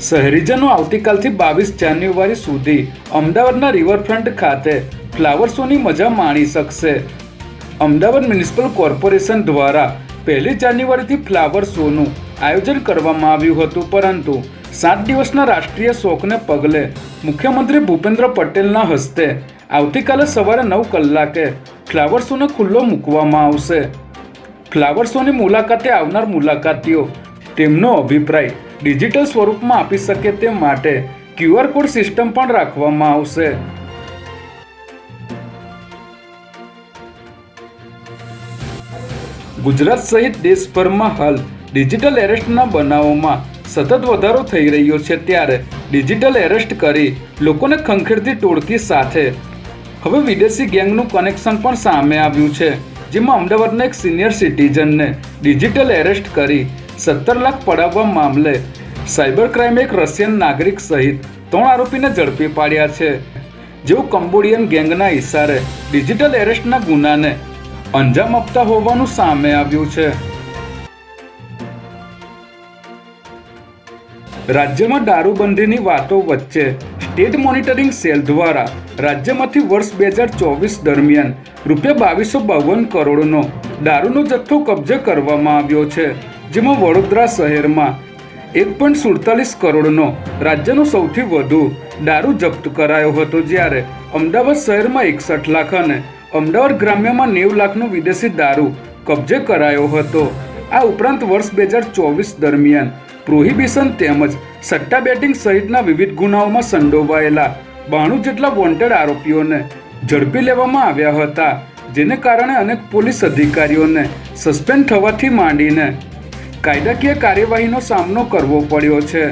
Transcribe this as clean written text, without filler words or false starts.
શહેરીજનો આવતીકાલથી 22 જાન્યુઆરી સુધી અમદાવાદના રિવરફ્રન્ટ ખાતે ફ્લાવર શોની મજા માણી શકશે। અમદાવાદ મ્યુનિસિપલ કોર્પોરેશન દ્વારા 1 જાન્યુઆરીથી ફ્લાવર શોનું આયોજન કરવામાં આવ્યું હતું, પરંતુ 7 દિવસના રાષ્ટ્રીય શોકને પગલે મુખ્યમંત્રી ભૂપેન્દ્ર પટેલના હસ્તે આવતીકાલે સવારે 9 કલાકે ફ્લાવર શોને ખુલ્લો મૂકવામાં આવશે। ફ્લાવર શોની મુલાકાતે આવનાર મુલાકાતીઓ તેમનો અભિપ્રાય ડિજિટલ સ્વરૂપમાં આપી શકે તે માટે QR કોડ સિસ્ટમ પણ રાખવામાં આવશે। ગુજરાત સહિત દેશભરમાં હાલ ડિજિટલ એરેસ્ટના બનાવોમાં સતત વધારો થઈ રહ્યો છે, ત્યારે ડિજિટલ એરેસ્ટ કરી લોકોને ખંખેરતી ટોળકી સાથે હવે વિદેશી ગેંગનું કનેક્શન પણ સામે આવ્યું છે, જેમાં અમદાવાદના એક સિનિયર સિટીઝનને ડિજિટલ એરેસ્ટ કરી 17 લાખ પડાવવા મામલે સાયબર ક્રાઇમે એક રશિયન નાગરિક સહિત 3 આરોપીને ઝડપી પાડ્યા છે, જેઓ કંબોડિયન ગેંગના ઇશારે ડિજિટલ એરેસ્ટના ગુનાને અંજામ આપતા હોવાનું સામે આવ્યું છે। રાજ્યમાં દારૂબંધીની વાતો વચ્ચે સ્ટેટ મોનિટરિંગ સેલ દ્વારા રાજ્યમાંથી વર્ષ 2024 દરમિયાન ₹2252 કરોડનો દારૂનો જથ્થો કબજે કરવામાં આવ્યો છે, જેમાં વડોદરા શહેરમાં 1.47 કરોડનો રાજ્યનો સૌથી વધુ દારૂ જપ્ત કરાયો હતો, જ્યારે અમદાવાદ શહેરમાં 61 લાખ અને અમદાવાદ ગ્રામ્યમાં 90 લાખનો વિદેશી દારૂ કબજે કરાયો હતો। આ ઉપરાંત વર્ષ 2024 દરમિયાન પ્રોહિબિશન તેમજ સટ્ટા બેટિંગ સહિતના વિવિધ ગુનાઓમાં સંડોવાયેલા 92 જેટલા વોન્ટેડ આરોપીઓને ઝડપી લેવામાં આવ્યા હતા, જેને કારણે અનેક પોલીસ અધિકારીઓને સસ્પેન્ડ થવાથી માંડીને કાયદાકીય કાર્યવાહીનો સામનો કરવો પડ્યો છે।